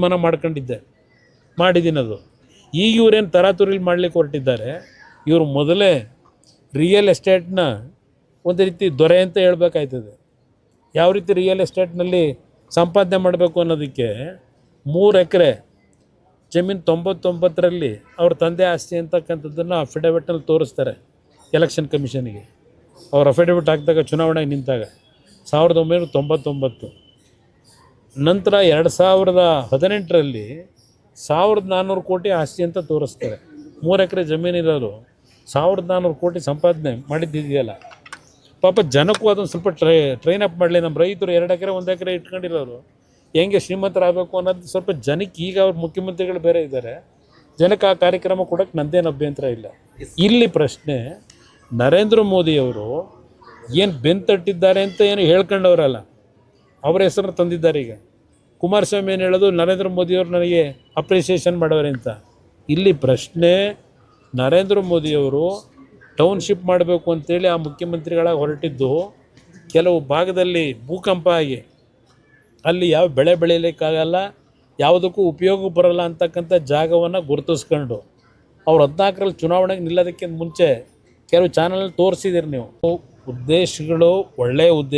ಮನ ಮಾಡ್ಕೊಂಡಿದ್ದೆ, ಮಾಡಿದ್ದೀನಿ ಅದು. ಈಗ ಇವರೇನು ತರಾತುರಿಲಿ ಮಾಡಲಿಕ್ಕೆ ಹೊರಟಿದ್ದಾರೆ. ಇವರು ಮೊದಲೇ ರಿಯಲ್ ಎಸ್ಟೇಟ್ನ ಒಂದು ರೀತಿ ದೊರೆ ಅಂತ ಹೇಳ್ಬೇಕಾಯ್ತದೆ. ಯಾವ ರೀತಿ ರಿಯಲ್ ಎಸ್ಟೇಟ್ನಲ್ಲಿ ಸಂಪಾದನೆ ಮಾಡಬೇಕು ಅನ್ನೋದಕ್ಕೆ 3 ಎಕರೆ ಜಮೀನು 99ರಲ್ಲಿ ಅವ್ರ ತಂದೆ ಆಸ್ತಿ ಅಂತಕ್ಕಂಥದ್ದನ್ನು ಅಫಿಡವಿಟ್ನಲ್ಲಿ ತೋರಿಸ್ತಾರೆ ಎಲೆಕ್ಷನ್ ಕಮಿಷನ್ಗೆ. ಅವ್ರು ಅಫಿಡವಿಟ್ ಹಾಕಿದಾಗ ಚುನಾವಣೆಗೆ ನಿಂತಾಗ 1999. ನಂತರ 2018ರಲ್ಲಿ 1400 ಕೋಟಿ ಆಸ್ತಿ ಅಂತ ತೋರಿಸ್ತಾರೆ. 3 ಎಕರೆ ಜಮೀನಿರೋರು 1400 ಕೋಟಿ ಸಂಪಾದನೆ ಮಾಡಿದ್ದಿದೆಯಲ್ಲ. ಪಾಪ ಜನಕ್ಕೂ ಅದನ್ನು ಸ್ವಲ್ಪ ಟ್ರೈನ್ ಅಪ್ ಮಾಡಲಿ. ನಮ್ಮ ರೈತರು 2 ಎಕರೆ 1 ಎಕರೆ ಇಟ್ಕೊಂಡಿರೋರು ಹೆಂಗೆ ಶ್ರೀಮಂತರಾಗಬೇಕು ಅನ್ನೋದು ಸ್ವಲ್ಪ ಜನಕ್ಕೆ, ಈಗ ಅವ್ರ ಮುಖ್ಯಮಂತ್ರಿಗಳು ಬೇರೆ ಇದ್ದಾರೆ, ಜನಕ್ಕೆ ಆ ಕಾರ್ಯಕ್ರಮ ಕೊಡೋಕ್ಕೆ ನಂದೇನು ಅಭ್ಯಂತರ ಇಲ್ಲ. ಇಲ್ಲಿ ಪ್ರಶ್ನೆ, ನರೇಂದ್ರ ಮೋದಿಯವರು ಏನು ಬೆಂತಟ್ಟಿದ್ದಾರೆ ಅಂತ ಏನು ಹೇಳ್ಕೊಂಡವರಲ್ಲ, ಅವರ ಹೆಸರನ್ನು ತಂದಿದ್ದಾರೆ. ಈಗ ಕುಮಾರಸ್ವಾಮಿ ಏನು ಹೇಳೋದು, ನರೇಂದ್ರ ಮೋದಿಯವರು ನನಗೆ ಅಪ್ರಿಸಿಯೇಷನ್ ಮಾಡೋರೆ ಅಂತ. ಇಲ್ಲಿ ಪ್ರಶ್ನೆ, ನರೇಂದ್ರ ಮೋದಿಯವರು ಟೌನ್ಶಿಪ್ ಮಾಡಬೇಕು ಅಂತೇಳಿ ಆ ಮುಖ್ಯಮಂತ್ರಿಗಳಾಗಿ ಹೊರಟಿದ್ದು, ಕೆಲವು ಭಾಗದಲ್ಲಿ ಭೂಕಂಪ ಆಗಿ ಅಲ್ಲಿ ಯಾವ ಬೆಳೆ ಬೆಳೀಲಿಕ್ಕಾಗಲ್ಲ, ಯಾವುದಕ್ಕೂ ಉಪಯೋಗ ಬರೋಲ್ಲ ಅಂತಕ್ಕಂಥ ಜಾಗವನ್ನು ಗುರುತಿಸ್ಕೊಂಡು ಅವ್ರು 14ರಲ್ಲಿ ಚುನಾವಣೆಗೆ ನಿಲ್ಲೋದಕ್ಕಿಂತ ಮುಂಚೆ ಕೆಲವು ಚಾನಲ್ ತೋರಿಸಿದ್ದೀರಿ ನೀವು. ಉದ್ದೇಶಗಳು ಒಳ್ಳೆಯ ಉದ್ದೇಶ.